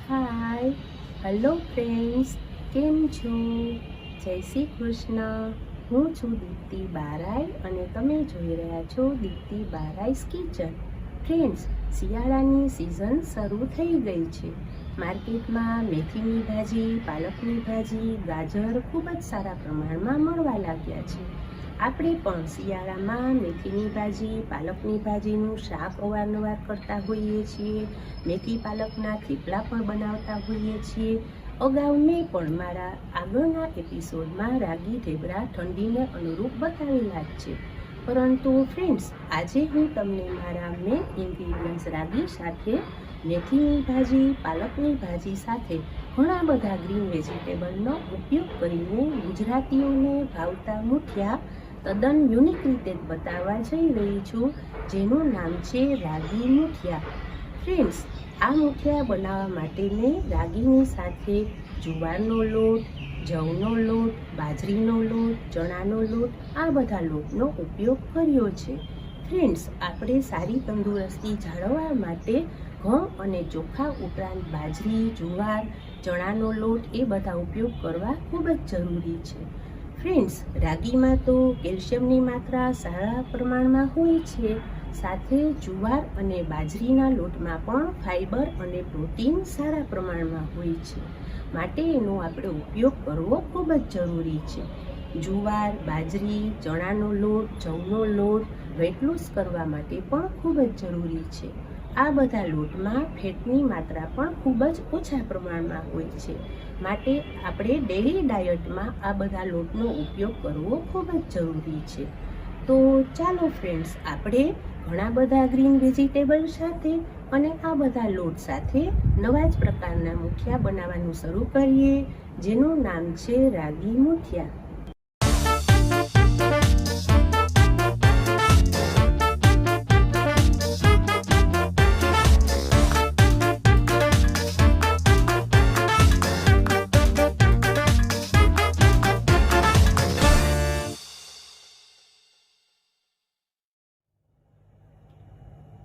હાય, hello friends, કેમ છો? જય શ્રી કૃષ્ણ. હું છું દીપ્તિ બારાઈ અને તમે જોઈ રહ્યા છો દીપ્તિ બારાઈસ કિચન. ફ્રેન્ડ્સ, શિયાળાની સિઝન શરૂ થઈ ગઈ છે. માર્કેટમાં મેથીની ભાજી, પાલકની ભાજી, ગાજર ખૂબ જ સારા પ્રમાણમાં મળવા લાગ્યા છે. આપણે પણ શિયાળામાં મેથીની ભાજી, પાલકની ભાજીનું શાક અવારનવાર કરતા હોઈએ છીએ. મેથી પાલકના થેપલા પણ બનાવતા હોઈએ છીએ. અગાઉ મેં પણ મારા આગળના એપિસોડમાં રાગી ઢેબરા ઠંડીને અનુરૂપ બતાવેલા જ છે. પરંતુ ફ્રેન્ડ્સ, આજે હું તમને મારા મેઇન ઇન્ગ્રીડિયન્ટ્સ રાગી સાથે મેથીની ભાજી, પાલકની ભાજી સાથે ઘણા બધા ગ્રીન વેજીટેબલનો ઉપયોગ કરીને ગુજરાતીઓને ભાવતા મુઠિયા તદ્દન યુનિક રીતે બતાવવા જઈ રહી છું, જેનું નામ છે રાગી મુઠિયા. ફ્રેન્ડ્સ, આ મુઠિયા બનાવવા માટે મેં રાગીની સાથે જુવારનો લોટ, જવનો લોટ, બાજરીનો લોટ, ચણાનો લોટ આ બધા લોટનો ઉપયોગ કર્યો છે. ફ્રેન્ડ્સ, આપણે સારી તંદુરસ્તી જાળવવા માટે ઘઉં અને ચોખા ઉપરાંત બાજરી, જુવાર, ચણાનો લોટ એ બધા ઉપયોગ કરવા ખૂબ જ જરૂરી છે. ફ્રેન્ડ્સ, રાગીમાં તો કેલ્શિયમની માત્રા સારા પ્રમાણમાં હોય છે. સાથે જુવાર અને બાજરીના લોટમાં પણ ફાઇબર અને પ્રોટીન સારા પ્રમાણમાં હોય છે. માટે એનો આપણે ઉપયોગ કરવો ખૂબ જ જરૂરી છે. જુવાર, બાજરી, ચણાનો લોટ, જવનો લોટ વેટ લોસ કરવા માટે પણ ખૂબ જ જરૂરી છે. આ બધા લોટમાં ફેટની માત્રા પણ ખૂબ જ ઓછા પ્રમાણમાં હોય છે. માટે આપણે ડેલી ડાયટમાં આ બધા લોટનો ઉપયોગ કરવો ખૂબ જ જરૂરી છે. તો ચાલો ફ્રેન્ડ્સ, આપણે ઘણા બધા ગ્રીન વેજીટેબલ સાથે અને આ બધા લોટ સાથે નવા જ પ્રકારના મુઠિયા બનાવવાનું શરૂ કરીએ, જેનું નામ છે રાગી મુઠિયા.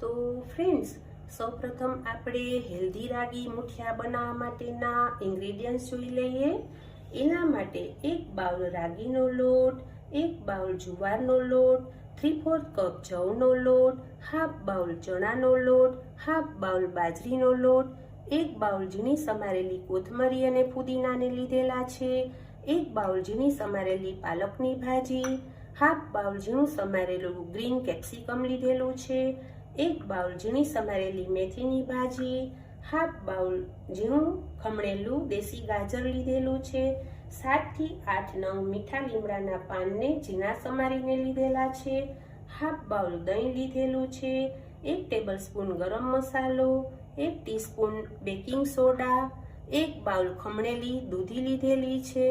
તો ફ્રેન્ડ્સ, સૌપ્રથમ આપણે હેલ્ધી રાગી મુઠિયા બનાવવા માટેના ઇન્ગ્રેડિયન્ટ્સ જોઈ લઈએ. એના માટે 1 બાઉલ રાગીનો લોટ, 1 બાઉલ જુવારનો લોટ, 3/4 કપ જવનો લોટ, હાફ બાઉલ ચણાનો લોટ, હાફ બાઉલ બાજરીનો લોટ, 1 બાઉલ ઝીણી સમારેલી કોથમરી અને ફુદીનાને લીધેલા છે, 1 બાઉલ ઝીણી સમારેલી પાલકની ભાજી, હાફ બાઉલ ઝીણું સમારેલું ગ્રીન કેપ્સિકમ લીધેલું છે, 1 બાઉલ ઝીણી સમારેલી મેથીની ભાજી, હાફ બાઉલ ઝીણું ખમણેલું દેશી ગાજર લીધેલું છે, 7 થી 8 નંગ મીઠા લીમડાના પાનને ઝીણા સમારીને લીધેલા છે, હાફ બાઉલ દહીં લીધેલું છે, 1 ટેબલસ્પૂન ગરમ મસાલો, 1 ટીસ્પૂન બેકિંગ સોડા, 1 બાઉલ ખમણેલી દૂધી લીધેલી છે,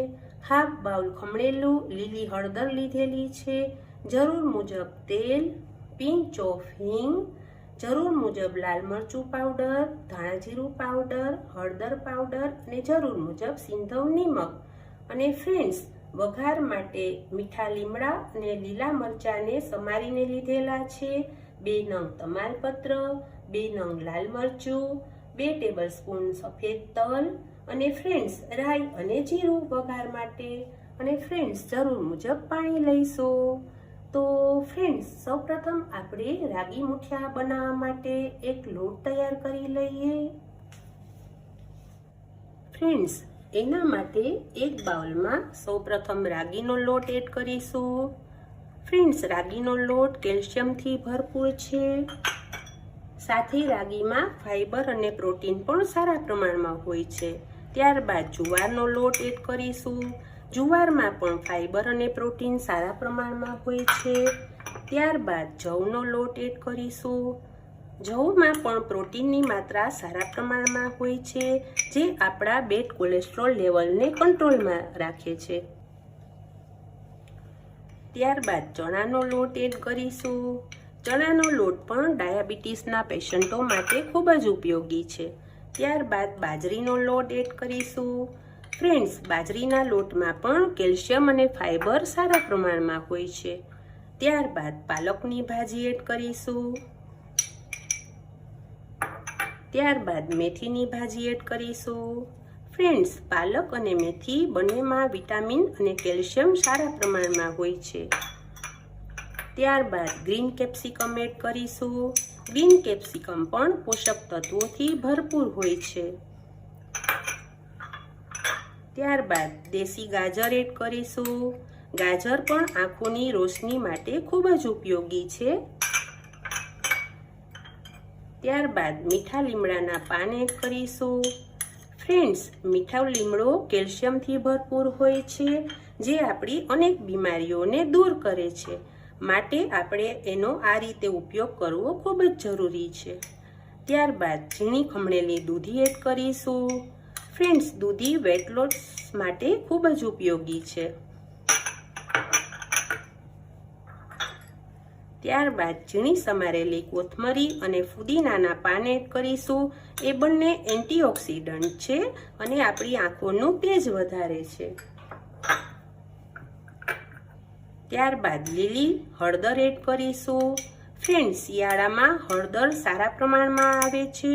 હાફ બાઉલ ખમણેલું લીલી હળદર લીધેલી છે, જરૂર મુજબ તેલ, પિંચ ઓફ હિંગ, જરૂર મુજબ લાલ મરચું પાવડર, ધાણા જીરું પાવડર, હળદર પાવડર અને જરૂર મુજબ સિંધવ નિમક. અને ફ્રેન્ડ્સ, વઘાર માટે મીઠા લીમડા અને લીલા મરચાંને સમારીને લીધેલા છે, 2 નંગ તમાલપત્ર, 2 નંગ લાલ મરચું, 2 ટેબલસ્પૂન સફેદ તલ અને ફ્રેન્ડ્સ રાઈ અને જીરું વઘાર માટે. અને ફ્રેન્ડ્સ, જરૂર મુજબ પાણી લઈશું. તો ફ્રેન્ડ્સ, સૌપ્રથમ આપણે રાગી મુઠિયા બનાવવા માટે એક લોટ તૈયાર કરી લઈએ. ફ્રેન્ડ્સ, એના માટે એક બાઉલમાં સૌપ્રથમ રાગીનો લોટ એડ કરીશું. ફ્રેન્ડ્સ, રાગીનો લોટ કેલ્શિયમથી ભરપૂર છે. સાથે રાગીમાં ફાઇબર અને પ્રોટીન પણ સારા પ્રમાણમાં હોય છે. ત્યારબાદ જુવારનો લોટ એડ કરીશું. જુવારમાં પણ ફાઇબર અને પ્રોટીન સારા પ્રમાણમાં હોય છે. ત્યારબાદ જવનો લોટ એડ કરીશું. જવમાં પણ પ્રોટીનની માત્રા સારા પ્રમાણમાં હોય છે, જે આપણા બેડ કોલેસ્ટ્રોલ લેવલને કંટ્રોલમાં રાખે છે. ત્યારબાદ ચણાનો લોટ એડ કરીશું. ચણાનો લોટ પણ ડાયાબિટીસના પેશન્ટો માટે ખૂબ જ ઉપયોગી છે. ત્યારબાદ બાજરીનો લોટ એડ કરીશું. ફ્રેન્ડ્સ, બાજરીના લોટમાં પણ કેલ્શિયમ અને ફાઇબર સારા પ્રમાણમાં હોય છે. ત્યારબાદ પાલકની ભાજી એડ કરીશું. ત્યારબાદ મેથીની ભાજી એડ કરીશું. ફ્રેન્ડ્સ, પાલક અને મેથી બંનેમાં વિટામિન અને કેલ્શિયમ સારા પ્રમાણમાં હોય છે. ત્યારબાદ ગ્રીન કેપ્સિકમ એડ કરીશું. ગ્રીન કેપ્સિકમ પણ પોષક તત્વોથી ભરપૂર હોય છે. ત્યારબાદ દેશી ગાજર એડ કરીશું. ગાજર પણ આંખોની રોશની માટે ખૂબ જ ઉપયોગી છે. ત્યારબાદ મીઠા લીમડાના પાન એડ કરીશું. ફ્રેન્ડ્સ, મીઠો લીમડો કેલ્શિયમથી ભરપૂર હોય છે, જે આપણી અનેક બીમારીઓને દૂર કરે છે. માટે આપણે એનો આ રીતે ઉપયોગ કરવો ખૂબ જ જરૂરી છે. ત્યારબાદ ઝીણી ખમણેલી દૂધી એડ કરીશું. ફ્રેન્ડ્સ, દૂધી વેટ લોસ માટે ખૂબ જ ઉપયોગી છે. ત્યારબાદ ઝીણી સમારેલી કોથમરી અને ફુદીનાના પાન એડ કરીશું. એ બંને એન્ટીઓક્સિડન્ટ છે અને આપણી આંખોનું તેજ વધારે છે. ત્યારબાદ લીલી હળદર એડ કરીશું. ફ્રેન્ડ્સ, શિયાળામાં હળદર સારા પ્રમાણમાં આવે છે,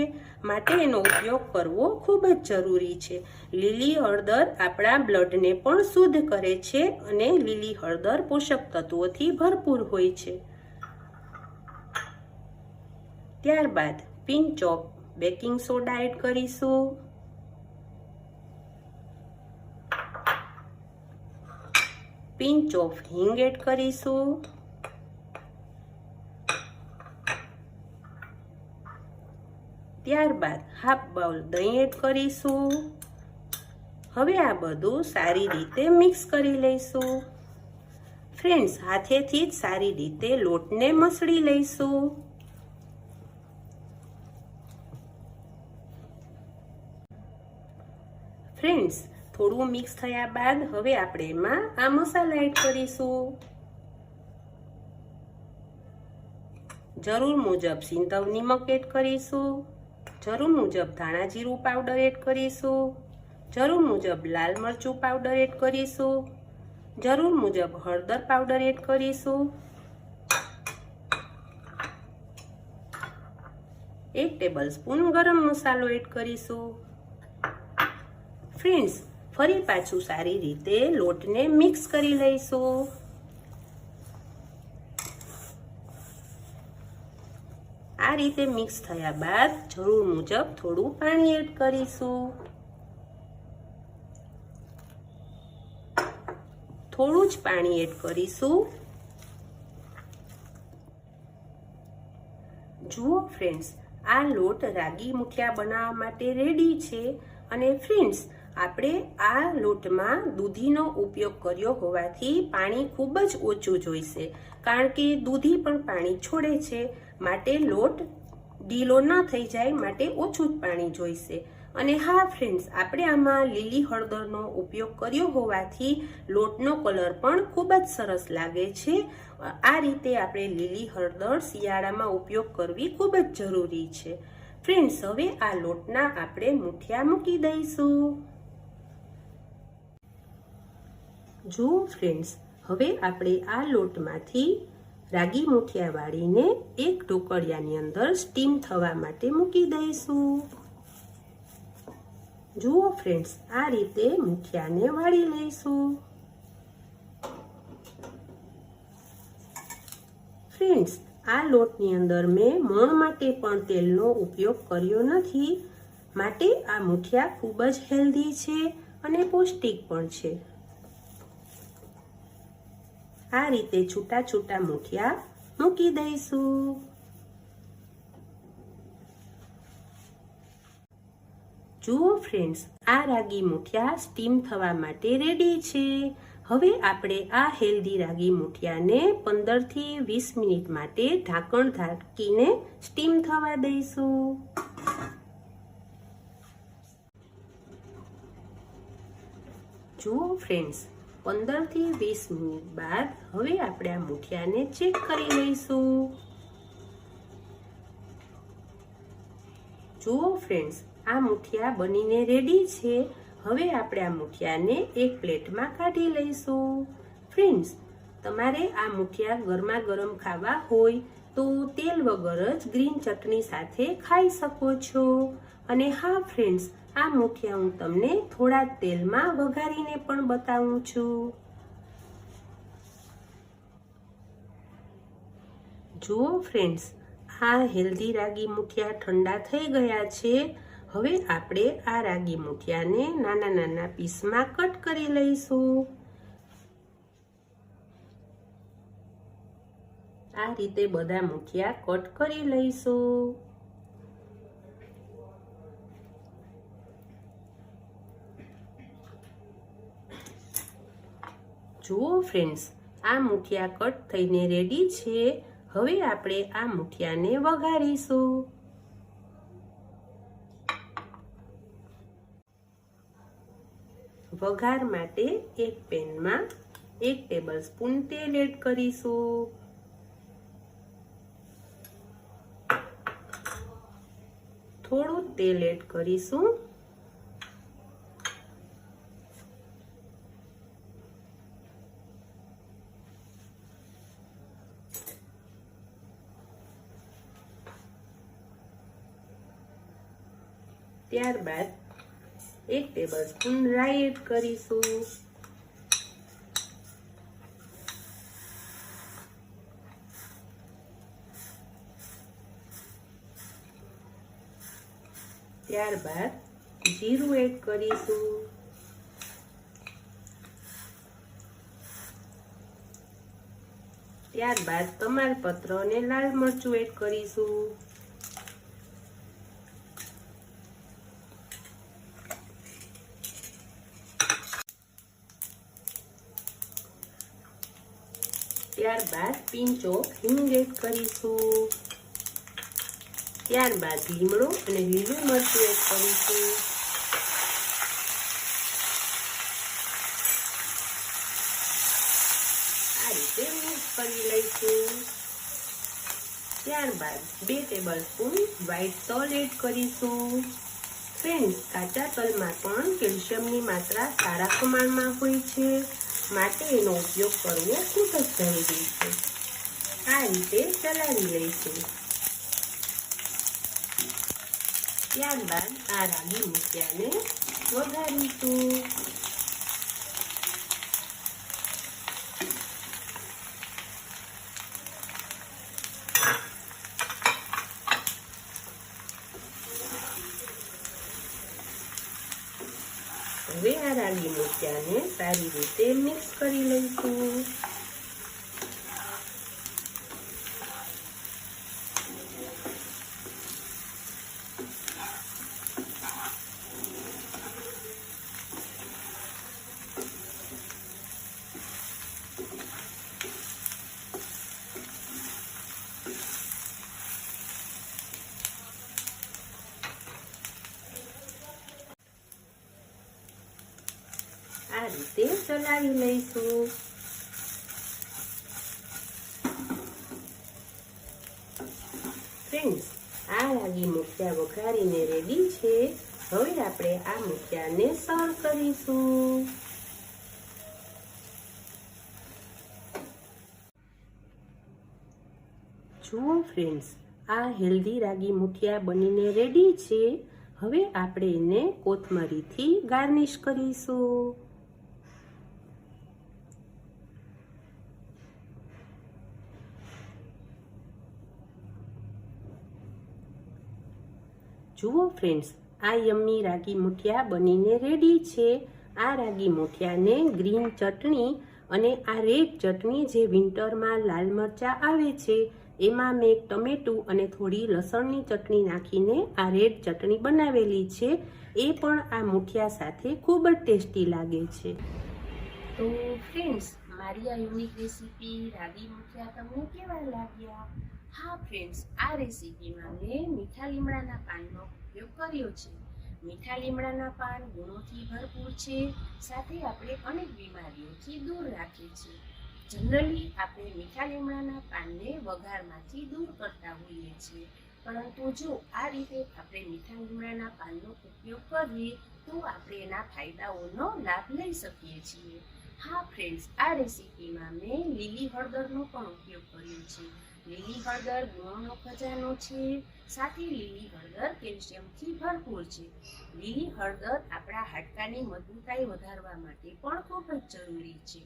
માટે એનો ઉપયોગ કરવો ખૂબ જ જરૂરી છે. લીલી હળદર આપણા બ્લડને પણ શુદ્ધ કરે છે અને લીલી હળદર પોષક તત્વોથી ભરપૂર હોય છે. ત્યારબાદ pinch of baking soda add કરીશું. પિંચ ઓફ હિંગ એડ કરીશું. ત્યારબાદ હાફ બાઉલ દહીં એડ કરીશું. હવે આ બધું સારી રીતે મિક્સ કરી લઈશું. ફ્રેન્ડ્સ, હાથેથી જ સારી રીતે લોટને મસળી લઈશું. ફ્રેન્ડ્સ, થોડું મિક્સ થયા બાદ હવે આપણે એમાં આ મસાલા એડ કરીશું. જરૂર મુજબ સિંધવ નિમક એડ કરીશું. જરૂર મુજબ ધાણા જીરું પાવડર એડ કરીશું. જરૂર મુજબ લાલ મરચું પાવડર એડ કરીશું. જરૂર મુજબ હળદર પાવડર એડ કરીશું. 1 ટેબલસ્પૂન ગરમ મસાલો એડ કરીશું. ફ્રેન્ડ્સ, ફરી પાછું સારી રીતે લોટને મિક્સ કરી લઈશું. આ રીતે મિક્સ થયા બાદ જરૂર મુજબ થોડું પાણી એડ કરીશું. થોડું જ પાણી એડ કરીશું. જુઓ ફ્રેન્ડ્સ, આ લોટ રાગી મુઠિયા બનાવવા માટે રેડી છે. અને ફ્રેન્ડ્સ, આપણે આ લોટમાં દૂધીનો ઉપયોગ કર્યો હોવાથી પાણી ખૂબ જ ઓછું જોઈશે, કારણ કે દૂધી પણ પાણી છોડે છે. માટે લોટ ઢીલો ન થઈ જાય માટે ઓછું જ પાણી જોઈશે. અને હા ફ્રેન્ડ્સ, આપણે આમાં લીલી હળદરનો ઉપયોગ કર્યો હોવાથી લોટનો કલર પણ ખૂબ જ સરસ લાગે છે. આ રીતે આપણે લીલી હળદર શિયાળામાં ઉપયોગ કરવી ખૂબ જ જરૂરી છે. ફ્રેન્ડ્સ, હવે આ લોટના આપણે મુઠિયા મૂકી દઈશું. જુઓ ફ્રેન્ડ્સ, હવે આપણે આ લોટમાંથી રાગી મુઠિયા વાળીને એક ઢોકળિયાની અંદર સ્ટીમ થવા માટે મૂકી દઈશું. જુઓ ફ્રેન્ડ્સ, આ રીતે મુઠિયાને વાળી લઈશું. ફ્રેન્ડ્સ, આ લોટની અંદર મેં મોણ માટે પણ તેલનો ઉપયોગ કર્યો નથી, માટે આ મુઠિયા ખૂબ જ હેલ્ધી છે અને પૌષ્ટિક પણ છે. આ રીતે છૂટા છૂટા મુઠિયા મૂકી દઈશું. જુઓ ફ્રેન્ડ્સ, આ રાગી મુઠિયા સ્ટીમ થવા માટે રેડી છે. હવે આપણે આ હેલ્ધી રાગી મુઠિયાને 15 થી 20 મિનિટ માટે ઢાંકણ ઢાંકીને સ્ટીમ થવા દઈશું. જુઓ ફ્રેન્ડ્સ, 15 થી 20 મિનિટ બાદ હવે આપણે આ મુઠિયાને ચેક કરી લઈશું. જુઓ ફ્રેન્ડ્સ, આ મુઠિયા બનીને રેડી છે. હવે આપણે આ મુઠિયાને એક પ્લેટમાં કાઢી લઈશું. ફ્રેન્ડ્સ, તમારે આ મુઠિયા ગરમા ગરમ ખાવા હોય તો તેલ વગર જ ગ્રીન ચટણી સાથે ખાઈ શકો છો. અને હા ફ્રેન્ડ્સ, આ મુઠિયા હું તમને થોડા તેલમાં વઘારીને પણ બતાવું છું. જુઓ ફ્રેન્ડ્સ, આ હેલ્ધી રાગી મુઠિયા ઠંડા થઈ ગયા છે. હવે આપણે આ રાગી મુઠિયાને નાના નાના પીસમાં કટ કરી લઈશું. આ રીતે બધા મુઠિયા કટ કરી લઈશું. જુઓ ફ્રેન્ડ્સ, આ મુઠિયા કટ થઈને રેડી છે. હવે આપણે આ મુઠિયાને વઘારીશું. વઘાર માટે એક પેનમાં 1 ટેબલસ્પૂન તેલ એડ કરીશું. થોડું તેલ એડ કરીશું. ત્યારબાદ 1 ટેબલસ્પૂન રાઈ એડ કરીશું. ત્યારબાદ જીરું એડ કરીશું. ત્યારબાદ તમાલપત્ર અને લાલ મરચું એડ કરીશું. ત્યારબાદ પિંચ ઓફ હિંગ એડ કરીશું. ત્યારબાદ લીમડો અને લીલું મરચું એડ કરીશું. આ રીતે મિક્સ કરી લઈશું. ત્યારબાદ 2 ટેબલસ્પૂન વ્હાઈટ તલ એડ કરીશું. ફ્રેન્ડ્સ, કાચા તલમાં પણ કેલ્શિયમની માત્રા સારા પ્રમાણમાં હોય છે, માટે એનો ઉપયોગ કરવો ખૂબ જ જરૂરી છે. આ રીતે ચલાવી લઈશું. ત્યારબાદ આ રાગી મુઠિયાને વઘારીશું. હવે આ રાગી મુઠિયાને સારી રીતે મિક્સ કરી લઈશું. આ રીતે ચલાવી લઈશું. ફ્રેન્ડ્સ, આ રાગી મુઠિયા વઘારીને રેડી છે. હવે આપણે આ મુઠિયાને સર્વ કરીશું. જુઓ ફ્રેન્ડ્સ, આ હેલ્ધી રાગી મુઠિયા બનીને રેડી છે. હવે આપણે એને કોથમરીથી ગાર્નિશ કરીશું. જુઓ ફ્રેન્ડ્સ, આ યમ્મી રાગી મુઠિયા બનીને રેડી છે. આ રાગી મુઠિયાને ગ્રીન ચટણી અને આ રેડ ચટણી જે વિન્ટરમાં લાલ મરચાં આવે છે એમાં મેં ટમેટું અને થોડી લસણની ચટણી નાખીને આ રેડ ચટણી બનાવેલી છે. એ પણ આ મુઠિયા સાથે ખૂબ જ ટેસ્ટી લાગે છે. તો ફ્રેન્ડ્સ, મારી આ યુનિક રેસીપી રાગી મુઠિયા તમને કેવા લાગ્યા? હા ફ્રેન્ડ્સ, આ રેસીપીમાં મેં મીઠા લીમડાના પાનનો ઉપયોગ કર્યો છે. મીઠા લીમડાના પાન ગુણોથી ભરપૂર છે, સાથે આપણે અનેક બીમારીઓથી દૂર રાખે છે. જનરલી આપણે મીઠા લીમડાના પાનને વઘારમાંથી દૂર કરતા હોઈએ છીએ, પરંતુ જો આ રીતે આપણે મીઠા લીમડાના પાનનો ઉપયોગ કરીએ તો આપણે એના ફાયદાઓનો લાભ લઈ શકીએ છીએ. હા ફ્રેન્ડ્સ, આ રેસીપીમાં મેં લીલી હળદરનો પણ ઉપયોગ કર્યો છે. લીલી હળદર ગુણોનો ખજાનો છે. સાથે લીલી હળદર કેલ્શિયમથી ભરપૂર છે. લીલી હળદર આપણા હાડકાની મજબૂતાઈ વધારવા માટે પણ ખૂબ જ જરૂરી છે.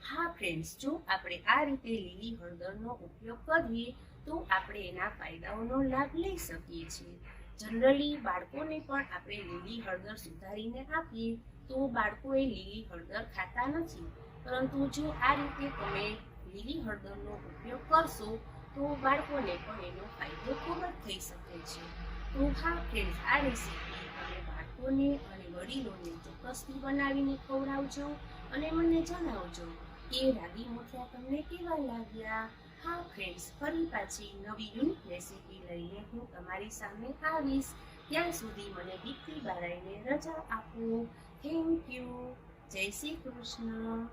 હા ફ્રેન્ડ્સ, જો આપણે આ રીતે લીલી હળદરનો ઉપયોગ કરીએ તો આપણે એના ફાયદાઓનો લાભ લઈ શકીએ છીએ. જનરલી બાળકોને પણ આપણે લીલી હળદર સુધારીને આપીએ તો બાળકો એ લીલી હળદર ખાતા નથી, પરંતુ જો આ રીતે તમે લીલી હળદરનો ઉપયોગ કરશો તો બાળકોને પણ એનો ફાયદો ખૂબ જ થઈ શકે છે. તો હા ફ્રેન્ડ્સ, આ રેસીપી તમે બાળકોને અને વડીલોને ચોક્કસથી બનાવીને ખવડાવજો અને મને જણાવજો કે રાગી મુઠિયા તમને કેવા લાગ્યા. હા ફ્રેન્ડ્સ, ફરી પાછી નવી યુનિક રેસીપી લઈને હું તમારી સામે આવીશ. ત્યાં સુધી મને દીપ્તિ બારાઈને રજા આપો. Thank you. જય શ્રી કૃષ્ણ.